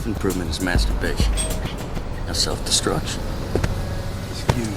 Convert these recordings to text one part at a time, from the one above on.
Self-improvement is masturbation. Now self-destruction. Excuse me.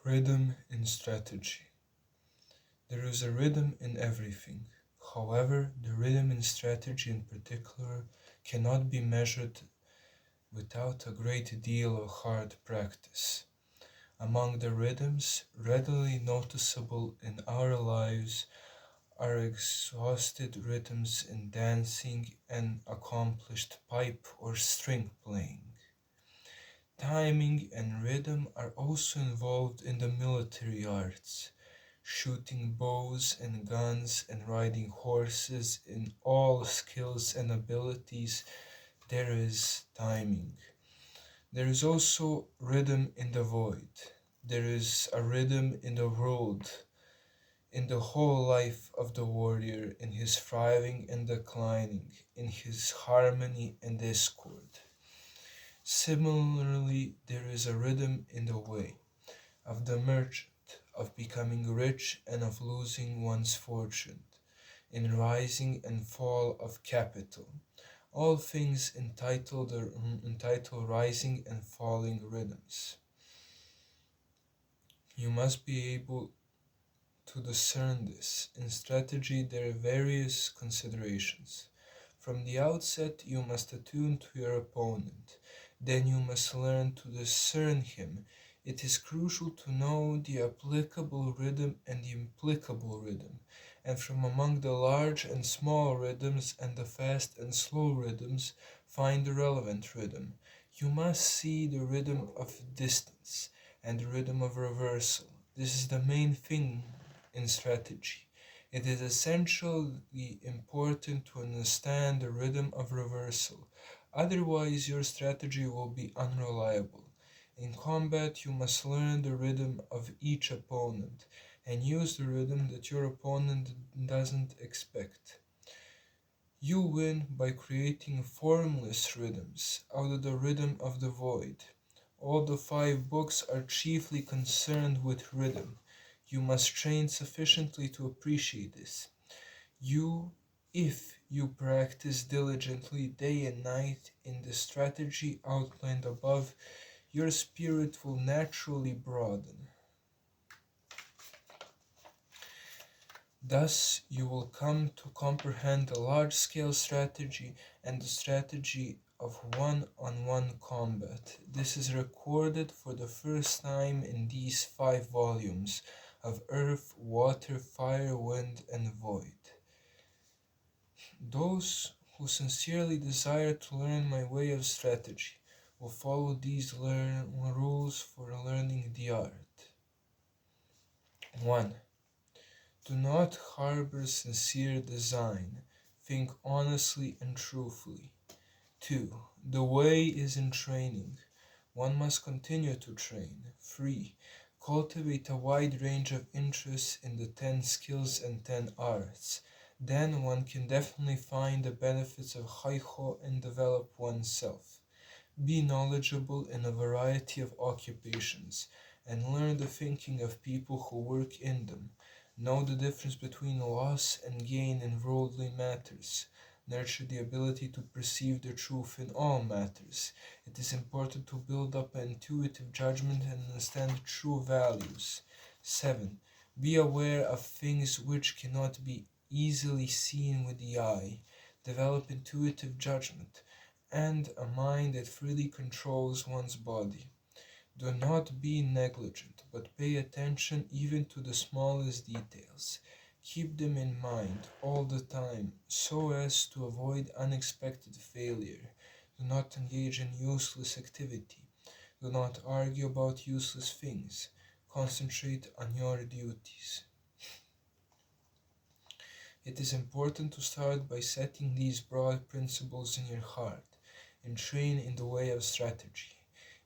Rhythm in strategy. There is a rhythm in everything. However, the rhythm in strategy in particular cannot be measured without a great deal of hard practice. Among the rhythms readily noticeable in our lives are exhausted rhythms in dancing and accomplished pipe or string playing. Timing and rhythm are also involved in the military arts. Shooting bows and guns and riding horses, in all skills and abilities, there is timing. There is also rhythm in the void. There is a rhythm in the world, in the whole life of the warrior, in his thriving and declining, in his harmony and discord. Similarly, there is a rhythm in the way of the merchant, of becoming rich and of losing one's fortune, in rising and fall of capital. All things entitle rising and falling rhythms. You must be able to discern this. In strategy, there are various considerations. From the outset, you must attune to your opponent. Then you must learn to discern him. It is crucial to know the applicable rhythm and the implicable rhythm, and from among the large and small rhythms and the fast and slow rhythms, find the relevant rhythm. You must see the rhythm of distance and the rhythm of reversal. This is the main thing in strategy. It is essentially important to understand the rhythm of reversal. Otherwise, your strategy will be unreliable. In combat, you must learn the rhythm of each opponent and use the rhythm that your opponent doesn't expect. You win by creating formless rhythms out of the rhythm of the void. All the 5 books are chiefly concerned with rhythm. You must train sufficiently to appreciate this. If you practice diligently day and night in the strategy outlined above, your spirit will naturally broaden. Thus, you will come to comprehend the large-scale strategy and the strategy of one-on-one combat. This is recorded for the first time in these 5 volumes of Earth, Water, Fire, Wind, and Void. Those who sincerely desire to learn my way of strategy will follow these rules for learning the art. 1. Do not harbor sincere design. Think honestly and truthfully. 2. The way is in training. One must continue to train. 3. Cultivate a wide range of interests in the 10 skills and 10 arts. Then one can definitely find the benefits of Haiho and develop oneself. Be knowledgeable in a variety of occupations, and learn the thinking of people who work in them. Know the difference between loss and gain in worldly matters. Nurture the ability to perceive the truth in all matters. It is important to build up an intuitive judgment and understand true values. 7. Be aware of things which cannot be easily seen with the eye. Develop intuitive judgment and a mind that freely controls one's body. Do not be negligent, but pay attention even to the smallest details. Keep them in mind all the time, so as to avoid unexpected failure. Do not engage in useless activity. Do not argue about useless things. Concentrate on your duties. It is important to start by setting these broad principles in your heart and train in the way of strategy.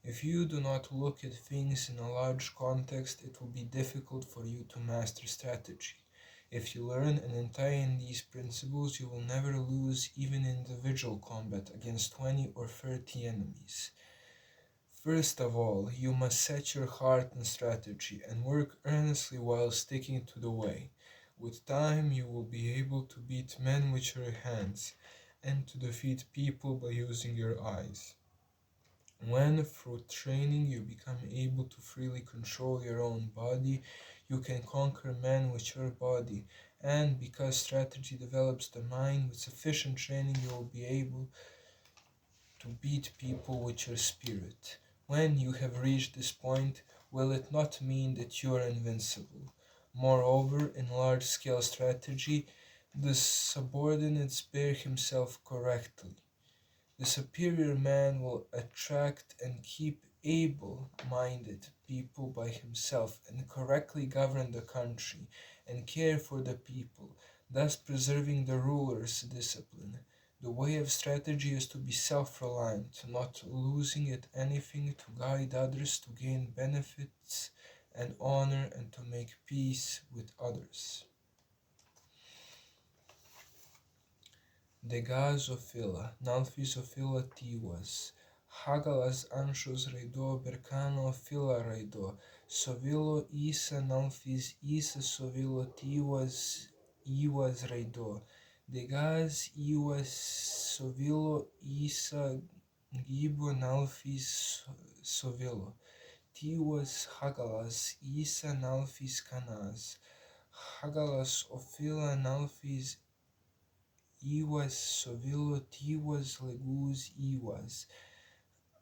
If you do not look at things in a large context, it will be difficult for you to master strategy. If you learn and tie in these principles, you will never lose even in individual combat against 20 or 30 enemies. First of all, you must set your heart on strategy and work earnestly while sticking to the way. With time, you will be able to beat men with your hands and to defeat people by using your eyes. When, through training, you become able to freely control your own body, you can conquer men with your body, and because strategy develops the mind, with sufficient training you will be able to beat people with your spirit. When you have reached this point, will it not mean that you are invincible? Moreover, in large-scale strategy, the subordinates bear himself correctly. The superior man will attract and keep able-minded people by himself and correctly govern the country and care for the people, thus preserving the ruler's discipline. The way of strategy is to be self-reliant, not losing at anything, to guide others, to gain benefits and honor, and to make peace with others. Degazofila, Nalfisofila tivas, Hagalas anšos raido, Berkano fila raido, Sovilo isa Nalfis isa Sovilo tivas ivas raido, Degaz ivas Sovilo isa Gibo Nalfis Sovilo, Tivas Hagalas isa Nalfis Canas, Hagalas ofila Nalfis Ivas Sovilo tivas legus ivas,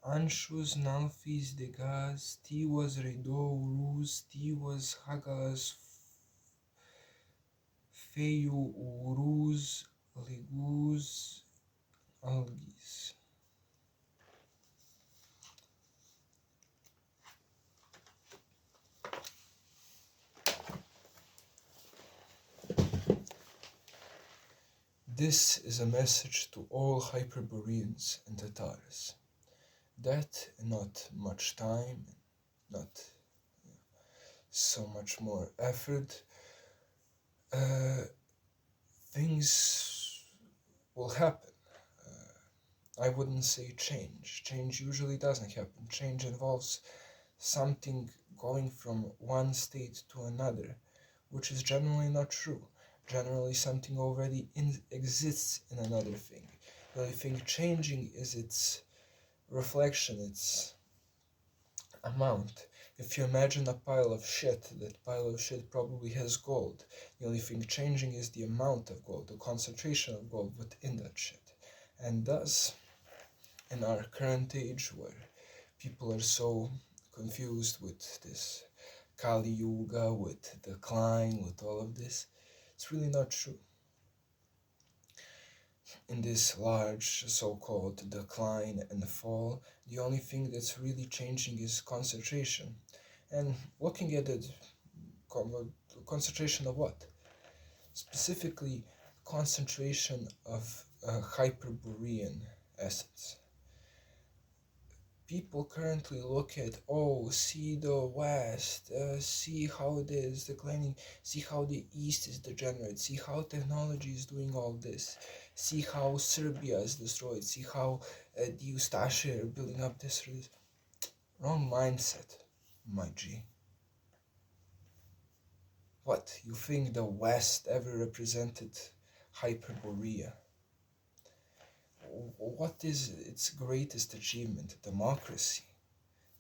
Anšus Nalfis degas tivas reido urus tivas Hagalas feio urus legus algis. This is a message to all Hyperboreans and Tatars, that in not much time, not so much more effort, things will happen. I wouldn't say change. Change usually doesn't happen. Change involves something going from one state to another, which is generally not true. Generally, something already exists in another thing. The only thing changing is its reflection, its amount. If you imagine a pile of shit, that pile of shit probably has gold. The only thing changing is the amount of gold, the concentration of gold within that shit. And thus, in our current age, where people are so confused with this Kali Yuga, with decline, with all of this, it's really not true. In this large so-called decline and fall, the only thing that's really changing is concentration. And looking at it, concentration of what? Specifically, concentration of Hyperborean essence. People currently look at, oh, see the West, see how it is declining, see how the East is degenerate, see how technology is doing all this, see how Serbia is destroyed, see how the Eustache are building up this or this. Wrong mindset, my G. What, you think the West ever represented Hyperborea? What is its greatest achievement? Democracy.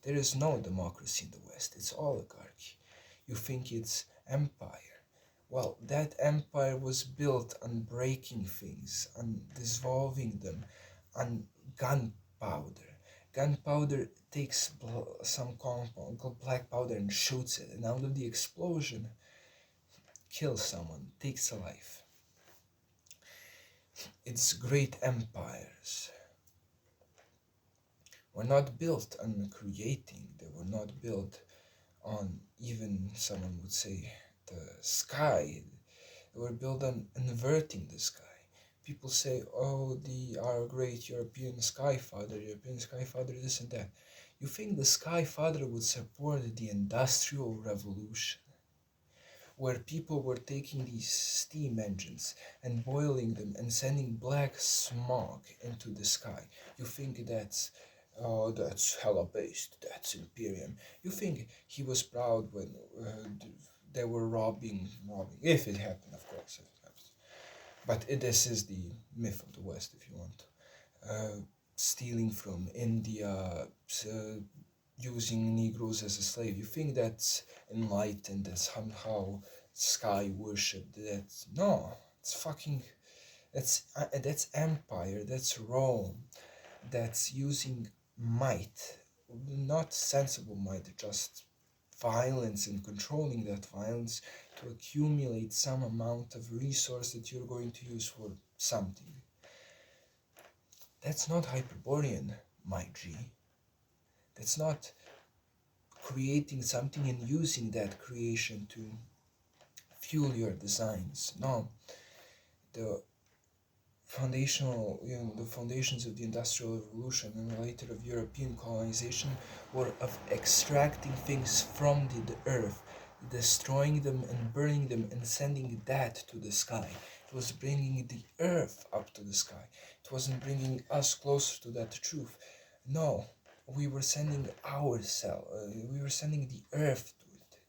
There is no democracy in the West. It's oligarchy. You think it's empire. Well, that empire was built on breaking things, on dissolving them, on gunpowder. Gunpowder takes some compound, black powder, and shoots it, and out of the explosion, kills someone, takes a life. Its great empires were not built on creating, they were not built on, even someone would say, the sky. They were built on inverting the sky. People say, oh, our great European sky father, this and that. You think the sky father would support the Industrial Revolution, where people were taking these steam engines and boiling them and sending black smog into the sky? You think that's, oh, that's hella based, that's Imperium. You think he was proud when they were robbing, if it happened, of course, if it happens. But this is the myth of the West, if you want. Stealing from India, using Negroes as a slave. You think that's enlightened, that's somehow sky worship? That's no, it's fucking, that's empire, that's Rome, that's using might, not sensible might, just violence, and controlling that violence to accumulate some amount of resource that you're going to use for something. That's not Hyperborean, my G. That's not creating something and using that creation to fuel your designs. No, the the foundations of the Industrial Revolution and later of European colonization were of extracting things from the earth, destroying them and burning them and sending that to the sky. It was bringing the earth up to the sky. It wasn't bringing us closer to that truth. No, we were sending ourselves, we were sending the earth to it.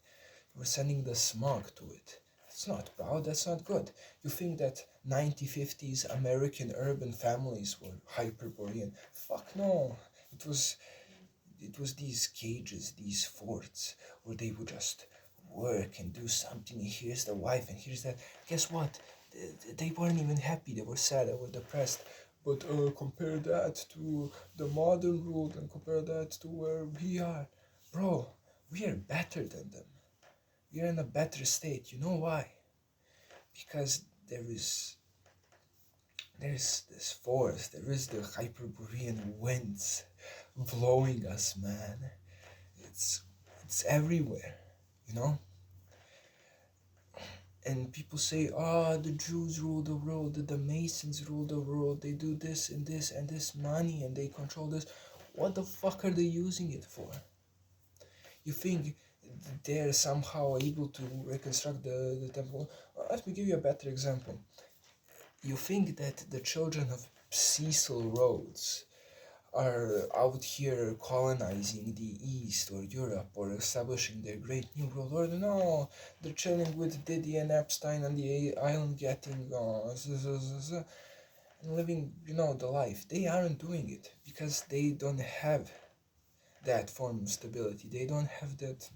We were sending the smog to it. That's not proud, that's not good. You think that 1950s American urban families were Hyperborean? Fuck no. It was these cages, these forts, where they would just work and do something. Here's the wife and here's that. Guess what? They weren't even happy. They were sad. They were depressed. But compare that to the modern world and compare that to where we are. Bro, we are better than them. We are in a better state. You know why? Because there is this force, there is the Hyperborean winds blowing us, man. It's everywhere, you know? And people say, the Jews rule the world, the Masons rule the world, they do this and this and this money and they control this. What the fuck are they using it for? You think they're somehow able to reconstruct the temple? Let me give you a better example. You think that the children of Cecil Rhodes are out here colonizing the East or Europe or establishing their great new world order? No, they're chilling with Diddy and Epstein on the island, getting and living, the life. They aren't doing it because they don't have that form of stability. They don't have that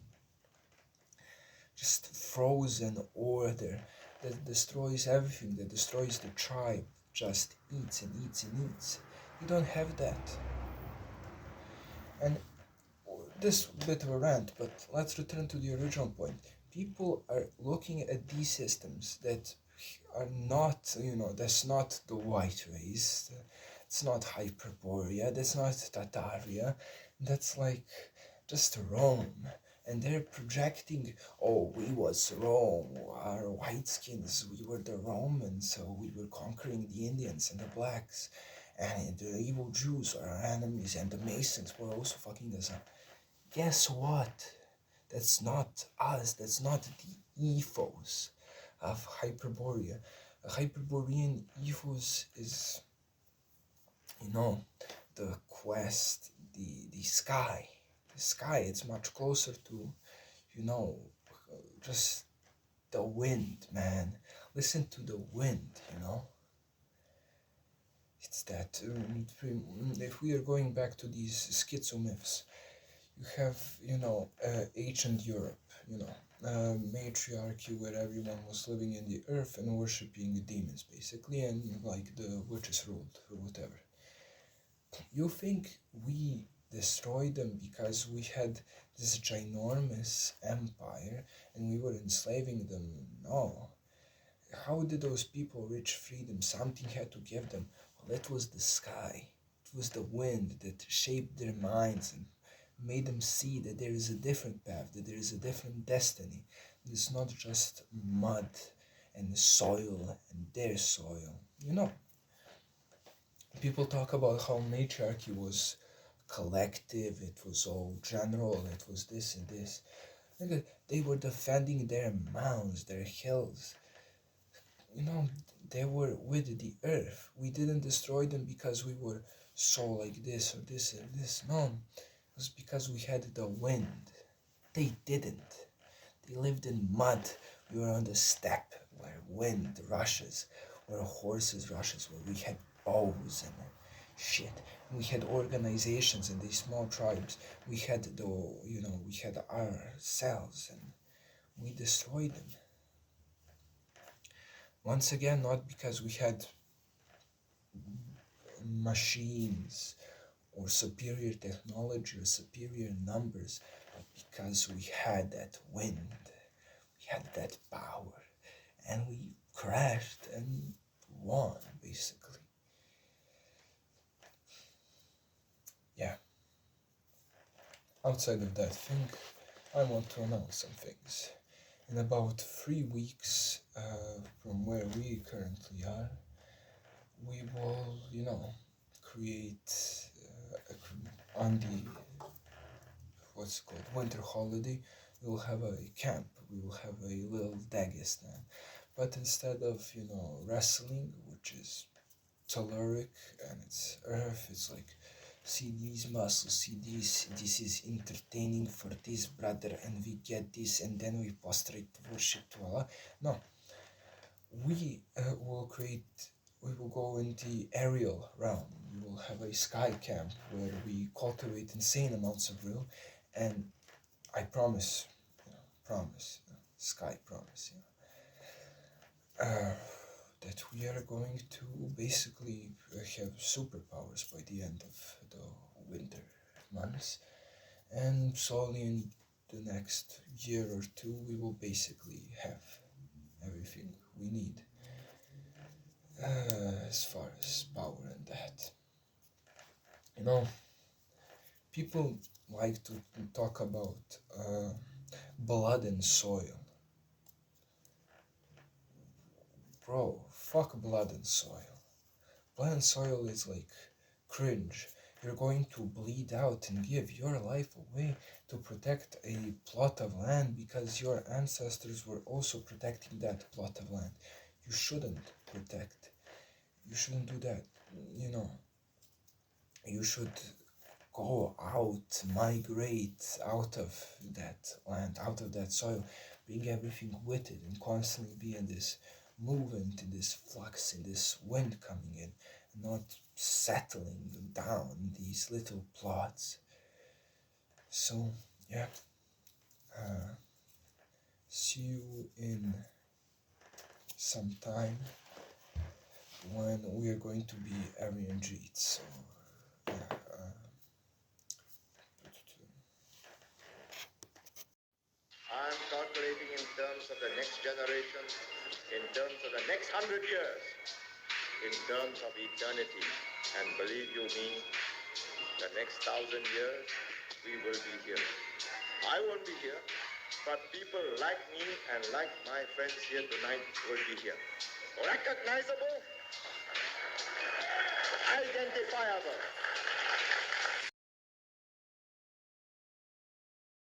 just frozen order that destroys everything, that destroys the tribe, just eats and eats and eats. You don't have that. And this bit of a rant, but let's return to the original point. People are looking at these systems that are not, that's not the white race, it's not Hyperborea, that's not Tartaria, that's like just Rome. And they're projecting, oh, we was Rome, our white skins, we were the Romans, so we were conquering the Indians and the blacks, and the evil Jews are our enemies, and the Masons were also fucking us up. Guess what? That's not us, that's not the ethos of Hyperborea. A Hyperborean ethos is, the quest, the sky. The sky, it's much closer to, just the wind, man. Listen to the wind, It's that, if we are going back to these schizomyths, you have, ancient Europe, matriarchy where everyone was living in the earth and worshipping demons, basically, and like the witches ruled or whatever. You think we destroyed them because we had this ginormous empire and we were enslaving them? No. How did those people reach freedom? Something had to give them. Well, it was the sky. It was the wind that shaped their minds and made them see that there is a different path, that there is a different destiny. It's not just mud and soil and their soil. People talk about how matriarchy was collective, it was all general, it was this and this. They were defending their mounds, their hills. They were with the earth. We didn't destroy them because we were so like this or this and this. No, it was because we had the wind. They didn't. They lived in mud. We were on the steppe where wind rushes, where horses rushes, where we had bows and shit. We had organizations in these small tribes. We had we had ourselves, and we destroyed them. Once again, not because we had machines or superior technology or superior numbers, but because we had that wind, we had that power, and we crashed and won, basically. Yeah. Outside of that thing, I want to announce some things. In about 3 weeks from where we currently are, we will, create on the what's it called winter holiday. We will have a camp. We will have a little Dagestan, but instead of wrestling, which is telluric and it's earth, it's like, see these muscles, see this is entertaining for this brother, and we get this, and then we prostrate worship to Allah. No, we will go in the aerial realm. We will have a sky camp where we cultivate insane amounts of will, and I promise, sky promise, that we are going to basically have superpowers by the end of the winter months, and slowly in the next year or two we will basically have everything we need as far as power and that. People like to talk about blood and soil. Bro, fuck blood and soil. Blood and soil is like cringe. You're going to bleed out and give your life away to protect a plot of land because your ancestors were also protecting that plot of land. You shouldn't protect. You shouldn't do that. You should go out, migrate out of that land, out of that soil, bring everything with it, and constantly be in this movement, in this flux, in this wind coming in, not settling down these little plots. So, yeah. See you in some time when we are going to be Aryan Jeets. So, yeah. I'm calculating in terms of the next generation, in terms of the next 100 years, in terms of eternity. And believe you me, the next 1,000 years, we will be here. I won't be here, but people like me and like my friends here tonight will be here. Recognizable, identifiable.